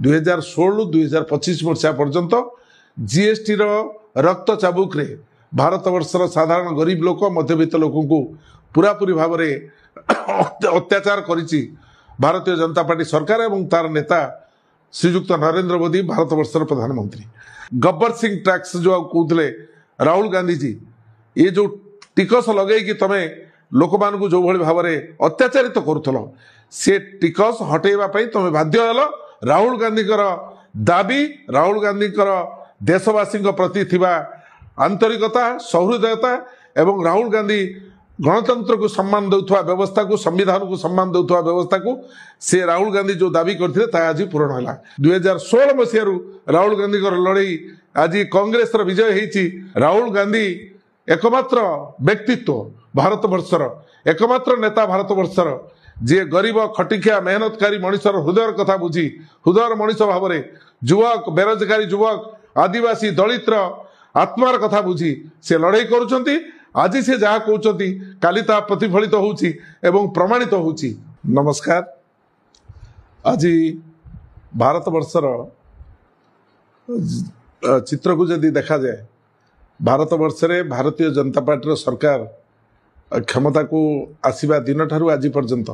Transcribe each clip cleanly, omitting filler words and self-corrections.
2016 2025 मसीहा पर्यंत जीएसटी रक्त चाबुक रे भारत वर्षर साधारण गरीब लोक मध्यवित्त लोक को पूरापूरी भाव में अत्याचार करिछि भारतीय जनता पार्टी सरकार एवं तार नेता श्रीजुक्त नरेंद्र मोदी भारत वर्षर प्रधानमंत्री। गब्बर सिंह टैक्स जो कहते राहुल गांधी जी ये जो टिकस लगे कि तमें लोक मान जो भाव में अत्याचारित करुल से टिकस हटेवा तुम बाध्य हेल। राहुल गांधी दाबी राहुल गांधी देशवासी प्रति थिबा आंतरिकता सहृदयता एवं राहुल गांधी गणतंत्र को सम्मान देउथवा व्यवस्था को संविधान को सम्मान देउथवा व्यवस्था को से राहुल गांधी जो दाबी करथिले ता आज पूर्ण होला। 2016 मसीह राहुल गांधी लड़ई आज कांग्रेस विजय होईछि। राहुल गांधी एकमात्र व्यक्तित्व भारत वर्षर एकमात्र नेता भारत वर्षर जे गरीब खटिखिया मेहनतकारी मनुष्यर हृदय कथा बुझी हृदय मनुष्य भाव में युवक बेरोजगारी युवक आदिवासी दलितर आत्मार कथा बुझी से लड़ाई करुछंती। आज से जहाँ कहते काली ता प्रतिफलित होउछि एवं प्रमाणित होउछि। नमस्कार। आज भारत वर्षर चित्र को जदि देखा जाए भारत वर्ष रे भारतीय जनता पार्टी सरकार क्षमता को आसीबा दिन ठारू आज पर्यंत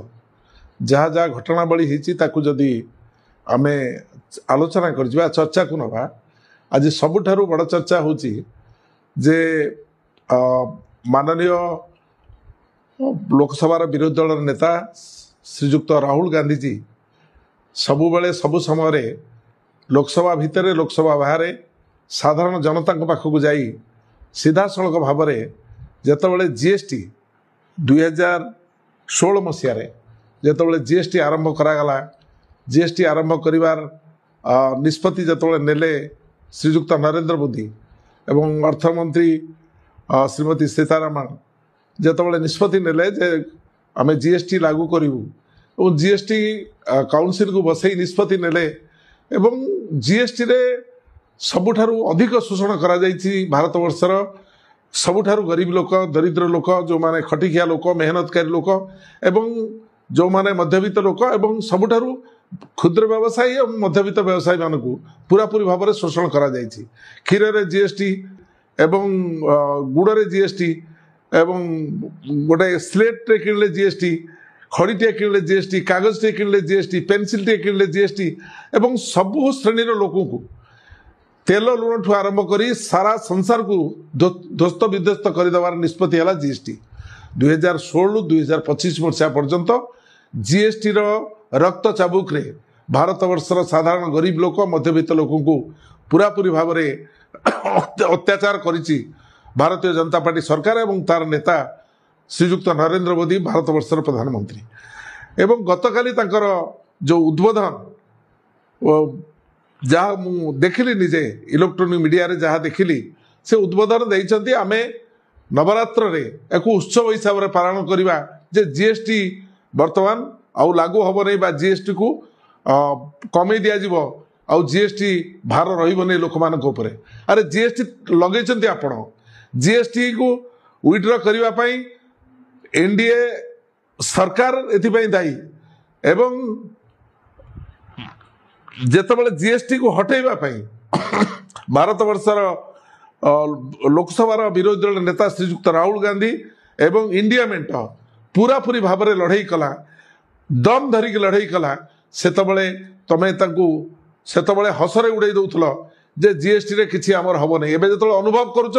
जहाँ जहाँ घटनावली होती जदि आमे आलोचना कर चर्चा को नवा आज सबुठारू बड़ चर्चा होची जे माननीय लोकसभा विरोधी दल नेता श्रीजुक्त राहुल गांधी जी सबु बेले सबु समय लोकसभा भितर लोकसभा बाहर साधारण जनता पाखक जाई सीधा सड़क भाव में जेतबेले जीएसटी 2016 मसीह जेतबेले जीएसटी आरंभ करागला जीएसटी आरंभ करिवार निष्पत्ति जेतबेले नेले श्रीजुक्त नरेंद्र मोदी एवं अर्थमंत्री श्रीमती सीतारमण जेतबेले निष्पत्ति नेले जे आमे जीएसटी लागू करिवु और जीएसटी काउंसिल को बसई निष्पत्ति नेले एवं जीएसटी रे सबुठारू अधिक शोषण करा जायछि भारत वर्षर सबुठारू गरीब लोक दरिद्र लोक जो माने खटिखिया लोक मेहनतकारी लोक एवं जो माने मध्यवित्त लोक एवं सबुठारू क्षुद्र व्यवसायी और मध्यवित्त व्यवसायी मान को पूरापूरी भाव में शोषण करा जायछि। क्षीर रे जीएसटी एवं गुड़ रे जीएसटी एवं गोटे स्लेट टे किणले जीएसटी खड़ीटे किणले जीएसटी कागज टे किणले जीएसटी पेंसिल टे किणले जीएसटी एवं सबु श्रेणीर लोकों को तेल लुण ठू आरंभ करी सारा संसार को ध्वस्त विध्वस्त करदेवार निष्पत्ति है जीएसटी। 2016 2025 मसीहा पर्यंत जीएसटी रक्त चाबुक रे भारत वर्षर साधारण गरीब लोक मध्यवित्त लोक को पूरापूरी भाव में अत्याचार करिछि भारतीय जनता पार्टी सरकार एवं तार नेता श्रीजुक्त नरेंद्र मोदी भारत वर्षर प्रधानमंत्री। एवं गतकाली तांकर जो उद्बोधन जहाँ मु देखिली निजे इलेक्ट्रोनिक मीडिया रे जहाँ देखिली से उद्बोधन देइछंती आमे नवरात्र रे एक उत्सव हिसाब रे पालन करिवा जे जीएसटी वर्तमान आउ लागू हबो नै बा जीएसटी को कमे दिया जिवो आउ जीएसटी भार रहिबो नै लोक मानक ऊपर। अरे जीएसटी लगेछंती आपण जीएसटी को विड्रॉ करिवा पई एनडीए सरकार एथि पई दायी एवं जेतबेले जीएसटी को हटेबा पई भारत वर्षर लोकसभा विरोधी दल नेता श्रीजुक्त राहुल गांधी एवं इंडिया मेंट पूरापूरी भाव में लड़ाई कला दम धरिक लड़ाई कला सेतबेले तमे तांकू सेतबेले हसरे उड़ाई दउथल जे जीएसटी रे किछि हमर हबो नै। एबे जेतबेले अनुभव करूछ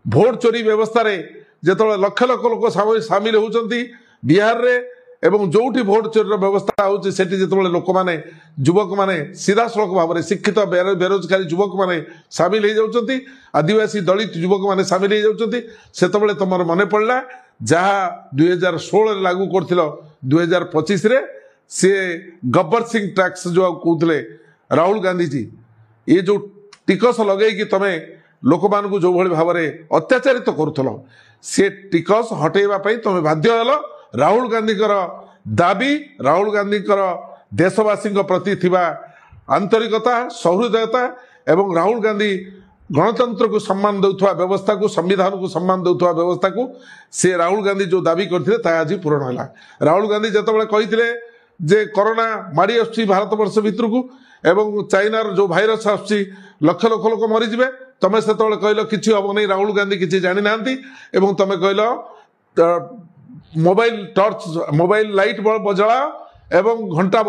भोट चोरी व्यवस्था रे जेतबेले लक्ष लक्ष लोक शामिल होउचंती बिहार रे एवं जोठी भोट चोरी व्यवस्था होउछि सेठी जेतबेले लोक माने युवक माने सीधा सड़क भाव में शिक्षित बेरोजगारी युवक माने शामिल हो जाउचंती आदिवासी दलित युवक माने शामिल हो जाउचंती सेतबेले तमर मने पड़ला जहाँ 2016 लागू करथिलो 2025 रे से गब्बर सिंह टैक्स जो कहते राहुल गांधी जी ये जो टिकस लगे कि तमें लोक मान जो भाव में अत्याचारित करुल से टिकस हटेवा तुम बाध्य हेल। राहुल गांधी दाबी राहुल गांधी देशवासी प्रति थिबा आंतरिकता सहृदयता एवं राहुल गांधी गणतंत्र को सम्मान देउथवा व्यवस्था को संविधान को सम्मान देउथवा व्यवस्था को से राहुल गांधी जो दाबी करथिले ता आज पूर्ण होला। राहुल गांधी जेतबेले कहिथिले जे कोरोना माड़ी आछि भारत वर्ष भितर को एवं चाइनार जो भाइरस आसुची लक्ष लक्ष लोक मरीजे तमें से कहल कि हम नहीं राहुल गांधी किसी जानी ना तमें कहल मोबाइल टॉर्च मोबाइल लाइट बजाओ एवं घंटा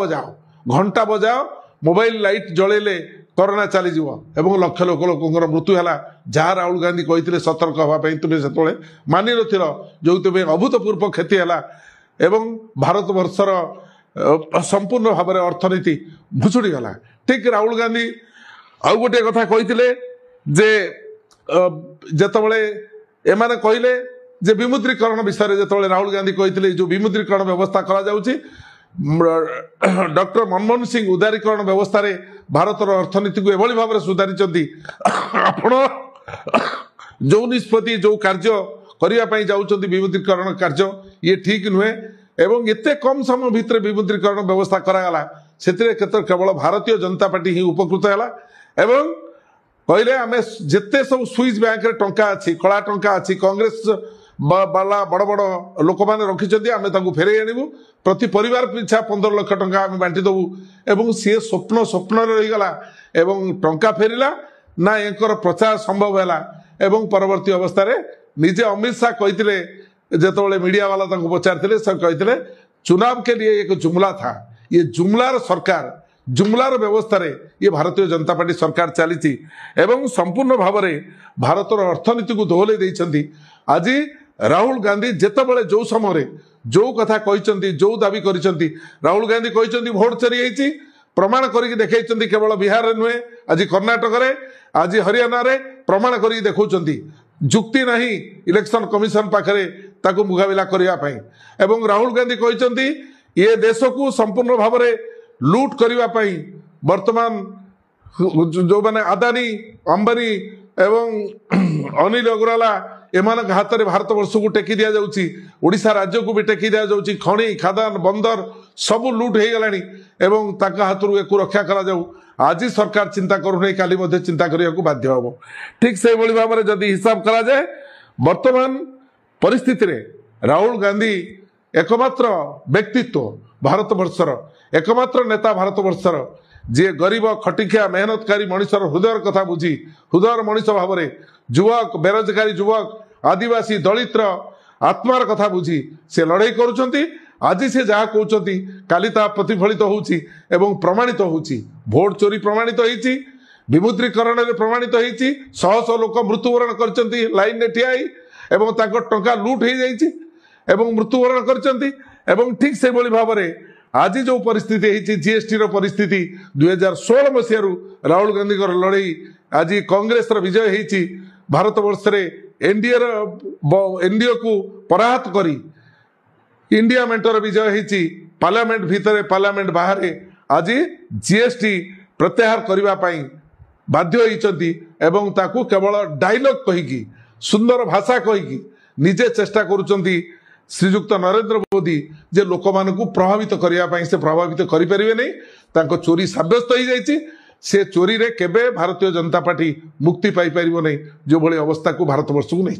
बजाओ मोबाइल लाइट जलेले कोरोना चली एवं लक्ष लक्ष लोकर मृत्यु है जहाँ राहुल गांधी कहते सतर्क हाँपाई तुम्हें से मानि नथिल जो तुम्हें अभूतपूर्व क्षति है एवं भारत वर्षर संपूर्ण भाव में अर्थनीति भुसुड़ी गला ठीक राहुल गांधी आउ गोटे कथा कहते जे जितेबाला एमाने कहले जे विमुद्रीकरण विषय जो राहुल गांधी कहते जो विमुद्रीकरण व्यवस्था करा जाउची डॉक्टर मनमोहन सिंह उदारीकरण व्यवस्था रे भारतर अर्थनीति को एभली भाव में सुधारी आपण जो निष्पत्ति जो कार्य करने जाऊँच विमुद्रीकरण कार्य ये ठीक नुहे एवं एते कम समय भितर विमुद्रीकरण व्यवस्था करागला से केवल भारतीय जनता पार्टी ही उपकृत है एवं कहले आम जिते सब स्विस बैंक रे टंका अच्छी कला टंका अच्छी कांग्रेस बाला बड़ बड़ लोक मैंने रखिंट आम फेरे आणबू प्रति परिवार पिछा 15 लाख टंका आम बांटी देबू एवं सी स्वप्न रहीगला एवं टंका फेरला ना एंकर प्रचार संभव है एवं परवर्ती अवस्था रे निजे अमित शाह कहते जितेबाला मीडिया वाला पचारे सर कहते चुनाव के लिए एक जुमला था ये जुमलार सरकार जुमलार व्यवस्था रे ये भारतीय जनता पार्टी सरकार चली एवं संपूर्ण भाव में भारतर अर्थनीति को दोहले देइछंती आज राहुल गांधी जितेबाला जो समय जो कथा कहते जो दाबी करिसेंती राहुल गांधी कहते भोट चोरी होती प्रमाण करके देखते केवल बिहार रे नुहे आज कर्णाटक रे आज हरियाणा रे प्रमाण करके देखौछंती जुक्ति नहीं इलेक्शन कमिशन पाखरे ताकू मुकाबला करने एवं राहुल गांधी कहते ये देश को संपूर्ण भाव में लूट करने वर्तमान जो मैंने अदानी अंबानी एवं अनिल अग्रवाला एमान हाथ में भारत वर्ष को टेकी दि जाउची ओडिशा राज्य को भी टेकी दि जाउची खणी खादान बंदर सब लूट हो गलानी एवं ताका हाथरू एक रक्षा करा जाऊ आज सरकार चिंता करूनी काली मध्य चिंता करने को बाध्य हम ठीक से भाव में जदि हिसाब करा जाए वर्तमान परिस्थिति रे राहुल गांधी एकमात्र व्यक्तित्व भारत वर्षर एकमात्र नेता भारत वर्षर जी गरीब खटिखिया मेहनतकारी मनुष्यर हृदय कथा बुझी हृदय मनुष्य भाव में युवक बेरोजगारी युवक आदिवासी दलितर आत्मार कथा बुझी से लड़ाई करुँच आज से जहाँ कहते काली ता प्रतिफलित होउची एवं प्रमाणित होउची भोट चोरी प्रमाणित होइची विमुद्रीकरण में प्रमाणित होइची शह शह लोक मृत्युवरण करचंती लाइन में ठिया एवं ताको टंका लूट हो जाइची एवं मृत्युवरण करचंती एवं ठीक से भली भाव में आज जो परिस्थिति होइची जीएसटी रो परिस्थिति 2016 मसीह राहुल गांधी लड़ाई आज कांग्रेस विजय होइची भारत वर्ष रे एनडीए को पराहत करी इंडिया मेंटर विजय होइची पार्लियामेंट भितर पार्लियामेंट बाहर आज जीएसटी प्रत्याहार करने पाई बाध्य होइचंती एवं ताकू केवल डायलॉग कहीकि सुंदर भाषा कहीकि निजे चेष्टा करुचंती श्रीजुक्त नरेंद्र मोदी जे लोक मानकू प्रभावित करने से प्रभावित करें नहीं तांको चोरी साब्यस्त हो जाइए से चोरी रे केबे भारतीय जनता पार्टी मुक्ति पाई परिबो नहीं जो भली अवस्था को भारत वर्ष को नहीं।